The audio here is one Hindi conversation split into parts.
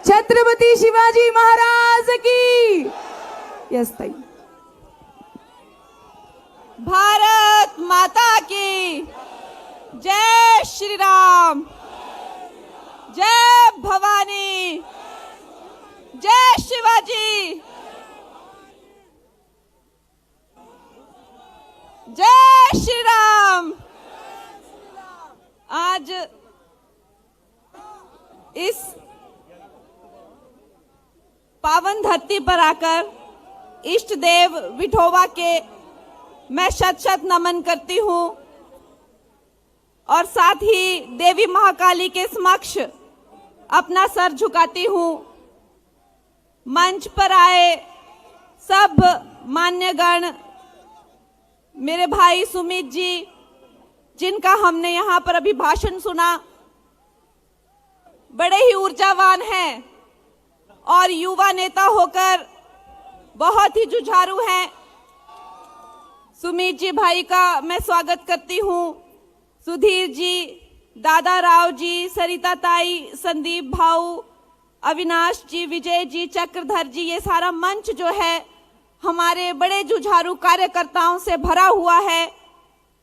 छत्रपती शिवाजी महाराज की। यस ताई। भारत माता की जय श्री राम, जय भवानी, जय शिवाजी, जय श्री राम। आज इस पावन धरती पर आकर इष्ट देव विठोबा के मैं शत शत नमन करती हूँ और साथ ही देवी महाकाली के समक्ष अपना सर झुकाती हूँ। मंच पर आए सब मान्यगण, मेरे भाई सुमित जी जिनका हमने यहाँ पर अभी भाषण सुना, बड़े ही ऊर्जावान हैं और युवा नेता होकर बहुत ही जुझारू हैं। सुमित जी भाई का मैं स्वागत करती हूँ। सुधीर जी, दादा राव जी, सरिता ताई, संदीप भाऊ, अविनाश जी, विजय जी, चक्रधर जी, ये सारा मंच जो है हमारे बड़े जुझारू कार्यकर्ताओं से भरा हुआ है।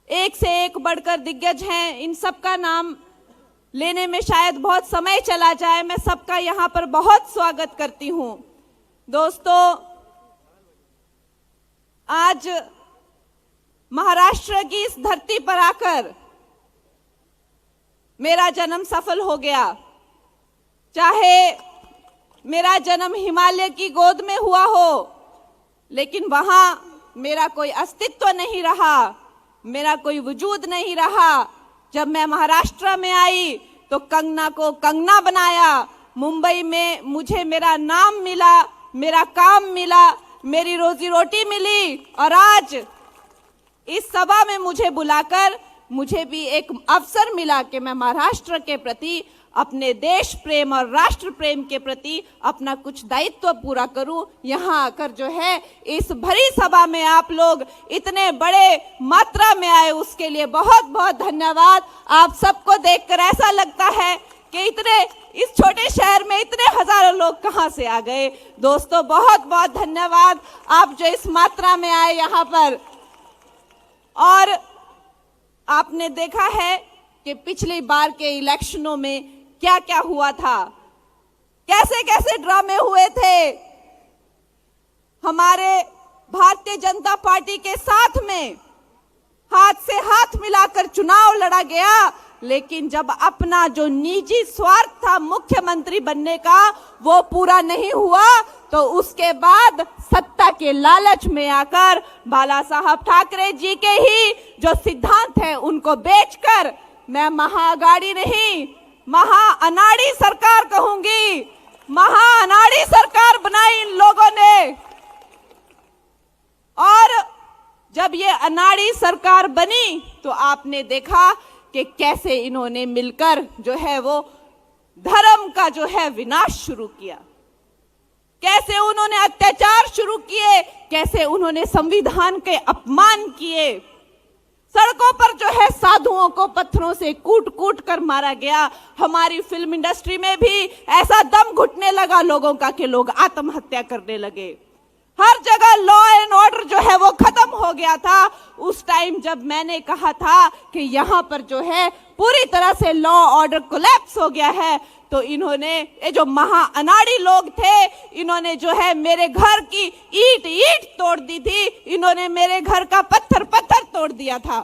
एक से एक बढ़कर दिग्गज हैं। इन सबका नाम लेने में शायद बहुत समय चला जाए। मैं सबका यहाँ पर बहुत स्वागत करती हूँ। दोस्तों, आज महाराष्ट्र की इस धरती पर आकर मेरा जन्म सफल हो गया। चाहे मेरा जन्म हिमालय की गोद में हुआ हो, लेकिन वहां मेरा कोई अस्तित्व नहीं रहा, मेरा कोई वजूद नहीं रहा। जब मैं महाराष्ट्र में आई तो कंगना को कंगना बनाया। मुंबई में मुझे मेरा नाम मिला, मेरा काम मिला, मेरी रोजी रोटी मिली और आज इस सभा में मुझे बुलाकर मुझे भी एक अवसर मिला कि मैं महाराष्ट्र के प्रति, अपने देश प्रेम और राष्ट्र प्रेम के प्रति अपना कुछ दायित्व पूरा करूं। यहाँ आकर जो है इस भरी सभा में आप लोग इतने बड़े मात्रा में आए, उसके लिए बहुत बहुत धन्यवाद। आप सबको देखकर ऐसा लगता है कि इतने इस छोटे शहर में इतने हजारों लोग कहाँ से आ गए। दोस्तों, बहुत बहुत धन्यवाद आप जो इस मात्रा में आए यहाँ पर। और आपने देखा है कि पिछली बार के इलेक्शनों में क्या क्या हुआ था, कैसे कैसे ड्रामे हुए थे। हमारे भारतीय जनता पार्टी के साथ में हाथ से हाथ मिलाकर चुनाव लड़ा गया, लेकिन जब अपना जो निजी स्वार्थ था मुख्यमंत्री बनने का वो पूरा नहीं हुआ, तो उसके बाद सत्ता के लालच में आकर बाला साहब ठाकरे जी के ही जो सिद्धांत हैं उनको बेचकर मैं महाअगाड़ी नहीं, महाअनाड़ी सरकार कहूंगी। महाअनाड़ी सरकार बनाई इन लोगों ने। और जब ये अनाड़ी सरकार बनी तो आपने देखा कि कैसे इन्होंने मिलकर जो है वो धर्म का जो है विनाश शुरू किया, कैसे उन्होंने अत्याचार शुरू किए, कैसे उन्होंने संविधान के अपमान किए। सड़कों पर जो है साधुओं को पत्थरों से कूट कूट कर मारा गया। हमारी फिल्म इंडस्ट्री में भी ऐसा दम घुटने लगा लोगों का कि लोग आत्महत्या करने लगे। हर जगह लॉ एंड ऑर्डर जो है वो खत्म हो गया था। उस टाइम जब मैंने कहा था कि यहाँ पर जो है पूरी तरह से लॉ ऑर्डर कोलैप्स हो गया है, तो इन्होंने, ये जो महाअनाड़ी लोग थे, इन्होंने जो है मेरे घर की ईंट ईंट तोड़ दी थी, इन्होंने मेरे घर का पत्थर पत्थर तोड़ दिया था।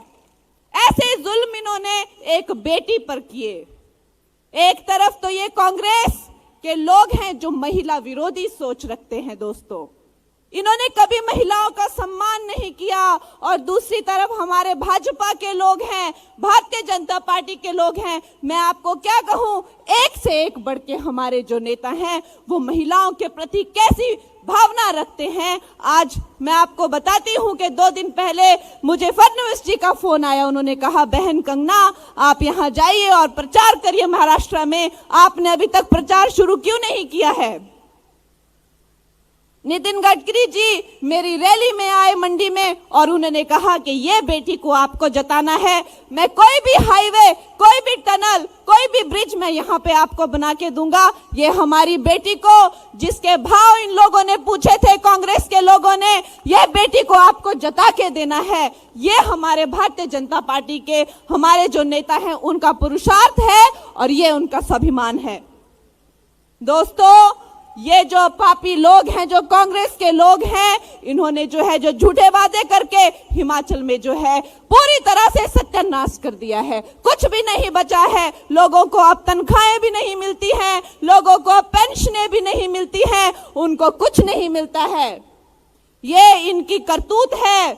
ऐसे जुल्म इन्होंने एक बेटी पर किए। एक तरफ तो ये कांग्रेस के लोग हैं जो महिला विरोधी सोच रखते हैं। दोस्तों, इन्होंने कभी महिलाओं का सम्मान नहीं किया, और दूसरी तरफ हमारे भाजपा के लोग हैं, भारतीय जनता पार्टी के लोग हैं। मैं आपको क्या कहूं, एक से एक बढ़ के हमारे जो नेता हैं वो महिलाओं के प्रति कैसी भावना रखते हैं। आज मैं आपको बताती हूं कि 2 दिन पहले मुझे फडणवीस जी का फोन आया। उन्होंने कहा, बहन कंगना आप यहां जाइए और प्रचार करिए महाराष्ट्र में। आपने अभी तक प्रचार शुरू क्यों नहीं किया है? नितिन गडकरी जी मेरी रैली में आए मंडी में और उन्होंने कहा कि ये बेटी को आपको जताना है, मैं कोई भी हाईवे, कोई भी टनल, कोई भी ब्रिज मैं यहाँ पे आपको बना के दूंगा। ये हमारी बेटी को, जिसके भाव इन लोगों ने पूछे थे, कांग्रेस के लोगों ने, ये बेटी को आपको जता के देना है। ये हमारे भारतीय जनता पार्टी के हमारे जो नेता हैं उनका पुरुषार्थ है और ये उनका स्वाभिमान है। दोस्तों, ये जो पापी लोग हैं, जो कांग्रेस के लोग हैं, इन्होंने जो है जो झूठे वादे करके हिमाचल में जो है पूरी तरह से सत्यानाश कर दिया है। कुछ भी नहीं बचा है। लोगों को अब तनख्वाहें भी नहीं मिलती हैं, लोगों को अब पेंशनें भी नहीं मिलती हैं, उनको कुछ नहीं मिलता है। ये इनकी करतूत है।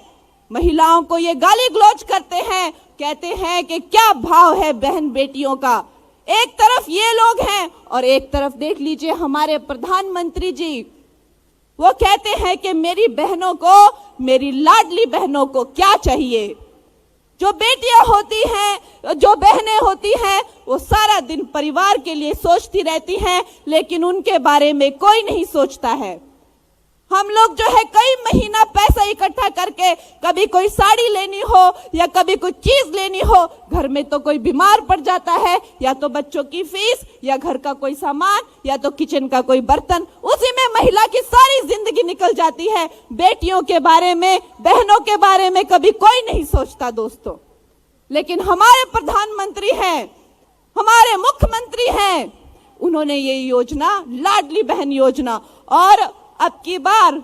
महिलाओं को ये गाली गलौज करते हैं, कहते हैं कि क्या भाव है बहन बेटियों का। एक तरफ ये लोग हैं और एक तरफ देख लीजिए हमारे प्रधानमंत्री जी, वो कहते हैं कि मेरी बहनों को, मेरी लाडली बहनों को क्या चाहिए। जो बेटियां होती हैं, जो बहनें होती हैं, वो सारा दिन परिवार के लिए सोचती रहती हैं, लेकिन उनके बारे में कोई नहीं सोचता है। हम लोग जो है कई महीना पैसा इकट्ठा करके, कभी कोई साड़ी लेनी हो या कभी कोई चीज लेनी हो, घर में तो कोई बीमार पड़ जाता है, या तो बच्चों की फीस, या घर का कोई सामान, या तो किचन का कोई बर्तन, उसी में महिला की सारी जिंदगी निकल जाती है। बेटियों के बारे में, बहनों के बारे में कभी कोई नहीं सोचता दोस्तों। लेकिन हमारे प्रधानमंत्री हैं, हमारे मुख्यमंत्री हैं, उन्होंने ये योजना, लाडली बहन योजना, और अब की बार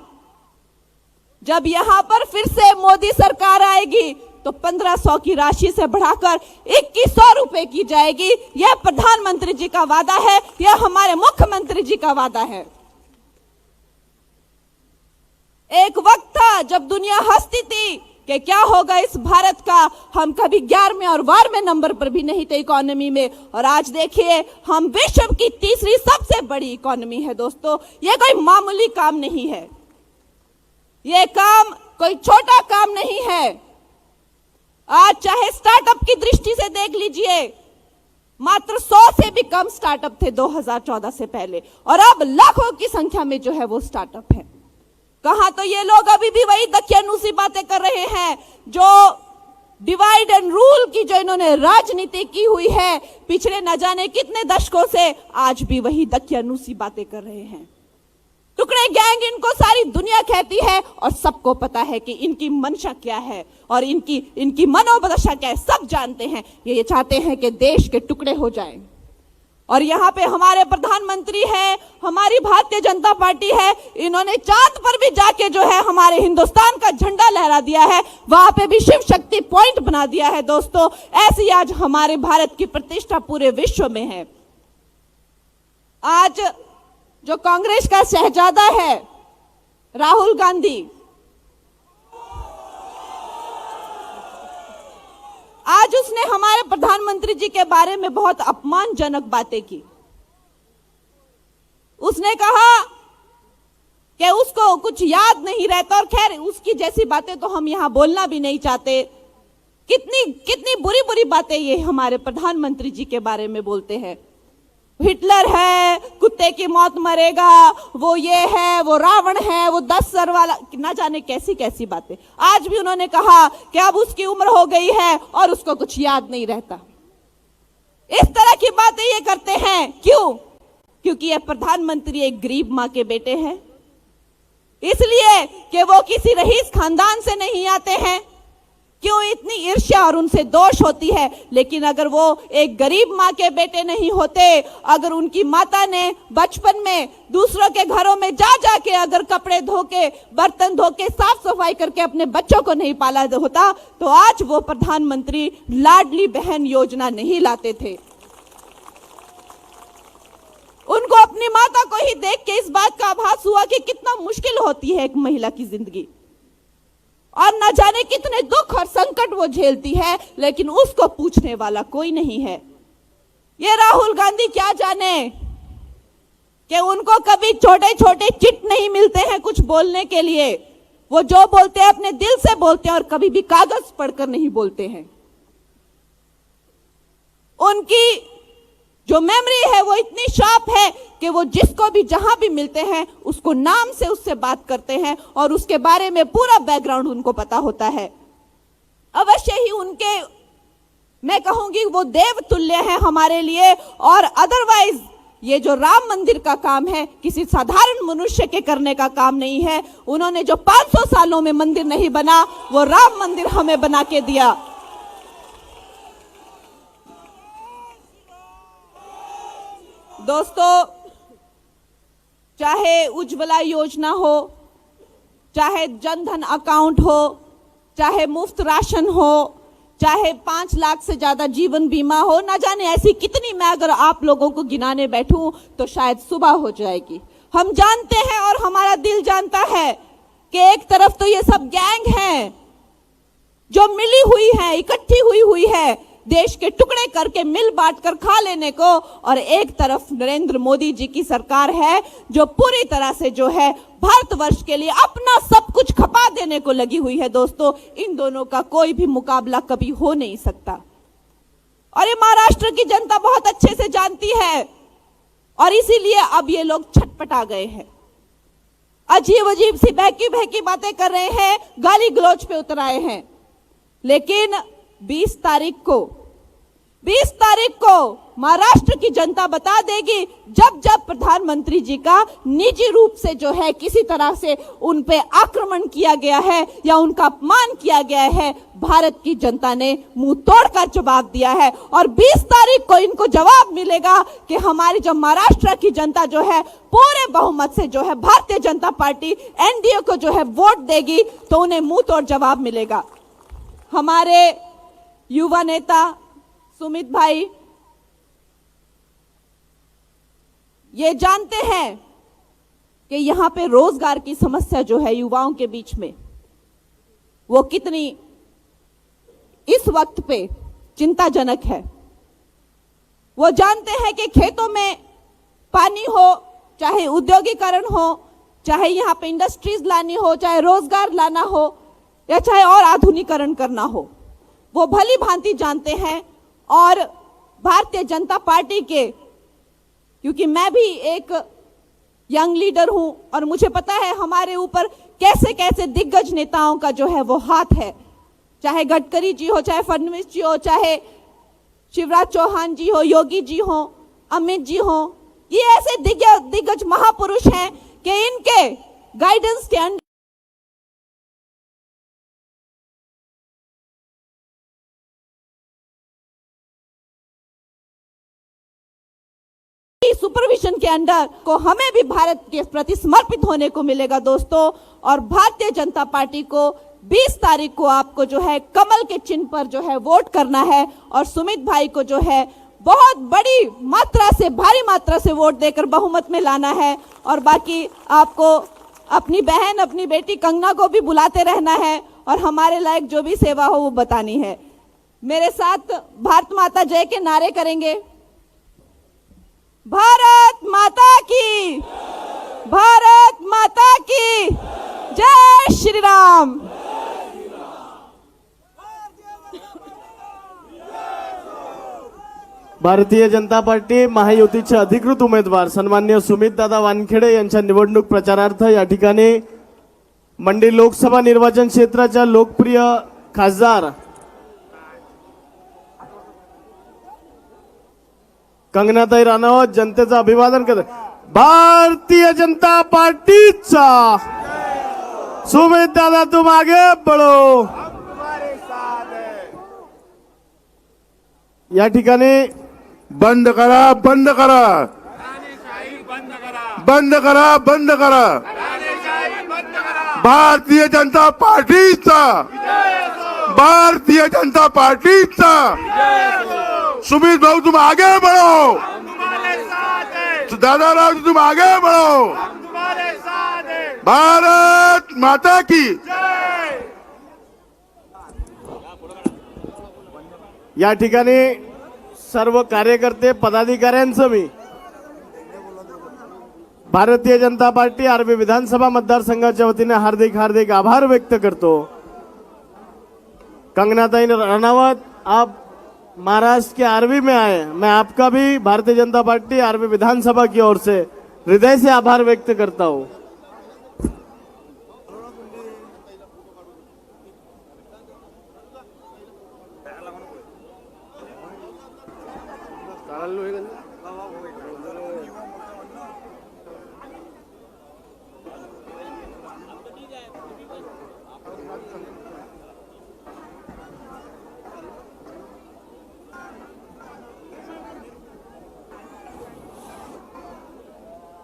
जब यहां पर फिर से मोदी सरकार आएगी तो 1500 की राशि से बढ़ाकर 2100 रुपए की जाएगी। यह प्रधानमंत्री जी का वादा है, यह हमारे मुख्यमंत्री जी का वादा है। एक वक्त था जब दुनिया हंसती थी कि क्या होगा इस भारत का, हम कभी 11वें और 12वें नंबर पर भी नहीं थे इकोनॉमी में, और आज देखिए हम विश्व की तीसरी सबसे बड़ी इकोनॉमी है दोस्तों। ये कोई मामूली काम नहीं है, ये काम कोई छोटा काम नहीं है। आज चाहे स्टार्टअप की दृष्टि से देख लीजिए, मात्र 100 से भी कम स्टार्टअप थे 2014 से पहले, और अब लाखों की संख्या में जो है वो स्टार्टअप है। कहां तो ये लोग अभी भी वही दकियानूसी बातें कर रहे हैं, जो डिवाइड एंड रूल की जो इन्होंने राजनीति की हुई है पिछले न जाने कितने दशकों से, आज भी वही दकियानूसी बातें कर रहे हैं। टुकड़े गैंग इनको सारी दुनिया कहती है और सबको पता है कि इनकी मंशा क्या है और इनकी मनोदशा क्या है, सब जानते हैं। ये चाहते हैं कि देश के टुकड़े हो जाएं। और यहाँ पे हमारे प्रधानमंत्री है, हमारी भारतीय जनता पार्टी है, इन्होंने चांद पर भी जाके जो है हमारे हिंदुस्तान का झंडा लहरा दिया है, वहां पे भी शिव शक्ति पॉइंट बना दिया है दोस्तों। ऐसी आज हमारे भारत की प्रतिष्ठा पूरे विश्व में है। आज जो कांग्रेस का शहजादा है राहुल गांधी, आज उसने हमारे प्रधानमंत्री जी के बारे में बहुत अपमानजनक बातें की। उसने कहा कि उसको कुछ याद नहीं रहता, और खैर उसकी जैसी बातें तो हम यहां बोलना भी नहीं चाहते। कितनी बुरी बुरी बातें ये हमारे प्रधानमंत्री जी के बारे में बोलते हैं। हिटलर है, कुत्ते की मौत मरेगा, वो ये है, वो रावण है, वो 10 सर वाला, ना जाने कैसी कैसी बातें। आज भी उन्होंने कहा कि अब उसकी उम्र हो गई है और उसको कुछ याद नहीं रहता। इस तरह की बातें ये करते हैं, क्यों? क्योंकि ये प्रधानमंत्री एक गरीब मां के बेटे हैं, इसलिए कि वो किसी रईस खानदान से नहीं आते हैं। क्यों इतनी ईर्ष्या और उनसे दोष होती है? लेकिन अगर वो एक गरीब माँ के बेटे नहीं होते, अगर उनकी माता ने बचपन में दूसरों के घरों में जा जाके अगर कपड़े धो के, बर्तन धो के, साफ सफाई करके अपने बच्चों को नहीं पाला होता, तो आज वो प्रधानमंत्री लाडली बहन योजना नहीं लाते थे। उनको अपनी माता को ही देख के इस बात का आभास हुआ कि कितना मुश्किल होती है एक महिला की जिंदगी, और न जाने कितने दुख और संकट वो झेलती है, लेकिन उसको पूछने वाला कोई नहीं है। ये राहुल गांधी क्या जाने कि उनको कभी छोटे छोटे चिट नहीं मिलते हैं कुछ बोलने के लिए। वो जो बोलते हैं अपने दिल से बोलते हैं और कभी भी कागज पढ़कर नहीं बोलते हैं। उनकी जो मेमोरी है वो इतनी शार्प है कि वो जिसको भी जहां भी मिलते हैं उसको नाम से उससे बात करते हैं और उसके बारे में पूरा बैकग्राउंड उनको पता होता है। अवश्य ही उनके, मैं कहूंगी वो देव तुल्य है हमारे लिए। और अदरवाइज ये जो राम मंदिर का काम है किसी साधारण मनुष्य के करने का काम नहीं है। उन्होंने जो 500 सालों में मंदिर नहीं बना वो राम मंदिर हमें बना के दिया। दोस्तों, चाहे उज्ज्वला योजना हो, चाहे जनधन अकाउंट हो, चाहे मुफ्त राशन हो, चाहे 5 लाख से ज्यादा जीवन बीमा हो, ना जाने ऐसी कितनी, मैं अगर आप लोगों को गिनाने बैठूं तो शायद सुबह हो जाएगी। हम जानते हैं और हमारा दिल जानता है कि एक तरफ तो ये सब गैंग है जो मिली हुई है, इकट्ठी हुई है देश के टुकड़े करके मिल बांट कर खा लेने को, और एक तरफ नरेंद्र मोदी जी की सरकार है जो पूरी तरह से जो है भारतवर्ष के लिए अपना सब कुछ खपा देने को लगी हुई है। दोस्तों, इन दोनों का कोई भी मुकाबला कभी हो नहीं सकता और ये महाराष्ट्र की जनता बहुत अच्छे से जानती है और इसीलिए अब ये लोग छटपटा गए हैं, अजीब अजीब सी बहकी बहकी बातें कर रहे हैं, गाली गलौज पे उतर आए हैं। लेकिन 20 तारीख को महाराष्ट्र की जनता बता देगी, जब जब प्रधानमंत्री जी का निजी रूप से जो है किसी तरह से उन पे आक्रमण किया गया है या उनका अपमान किया गया है, भारत की जनता ने मुंह तोड़कर जवाब दिया है। और 20 तारीख को इनको जवाब मिलेगा कि हमारी जो महाराष्ट्र की जनता जो है पूरे बहुमत से जो है भारतीय जनता पार्टी एनडीए को जो है वोट देगी तो उन्हें मुंह तोड़ जवाब मिलेगा। हमारे युवा नेता सुमित भाई ये जानते हैं कि यहां पे रोजगार की समस्या जो है युवाओं के बीच में वो कितनी इस वक्त पे चिंताजनक है। वो जानते हैं कि खेतों में पानी हो, चाहे उद्योगीकरण हो, चाहे यहां पे इंडस्ट्रीज लानी हो, चाहे रोजगार लाना हो या चाहे और आधुनिकीकरण करना हो, वो भली भांति जानते हैं। और भारतीय जनता पार्टी के, क्योंकि मैं भी एक यंग लीडर हूं और मुझे पता है हमारे ऊपर कैसे कैसे दिग्गज नेताओं का जो है वो हाथ है, चाहे गडकरी जी हो, चाहे फडणवीस जी हो, चाहे शिवराज चौहान जी हो, योगी जी हो, अमित जी हो, ये ऐसे दिग्गज महापुरुष हैं कि इनके गाइडेंस के अंडर सुपरविजन के अंडर को हमें भी भारत के प्रति समर्पित होने को मिलेगा दोस्तों। और भारतीय जनता पार्टी को 20 तारीख को आपको जो है कमल के चिन्ह पर जो है वोट करना है और सुमित भाई को जो है बहुत बड़ी मात्रा से, भारी मात्रा से वोट देकर बहुमत में लाना है। और बाकी आपको अपनी बहन, अपनी बेटी कंगना को भी बुलाते रहना है और हमारे लायक जो भी सेवा हो वो बतानी है। मेरे साथ भारत माता जय के नारे करेंगे। भारत माता की, भारत माता की जय श्री राम। भारतीय जनता पार्टी महायुतीचे अधिकृत उमेदवार सन्मान्य सुमितदादा वानखेडे यांच्या निवडणूक प्रचारार्थ या ठिकाणी मंडी लोकसभा निर्वाचन क्षेत्राच्या लोकप्रिय खासदार कंगनाताई राणावत जनतेचं अभिवादन करतात। भारतीय जनता पार्टीचा सुमित दादा तुम आगे बढ़ो। या ठिकाणी बंद करा, बंद करा, बंद करा, बंद करा। भारतीय जनता पार्टीचा, भारतीय जनता पार्टीचा सुमित भाऊ तुम आगे बढ़ो, दादा राव तुम आगे बढ़ो। भारत माता की। या ठिकाणी सर्व कार्यकर्ते पदाधिकाऱ्यांचं मी भारतीय जनता पार्टी आर्वी विधानसभा मतदारसंघाच्या वतीने हार्दिक हार्दिक आभार व्यक्त करतो। कंगनाताई राणावत, आप महाराष्ट्र के आरवी में आए, मैं आपका भी भारतीय जनता पार्टी आरवी विधानसभा की ओर से हृदय से आभार व्यक्त करता हूं।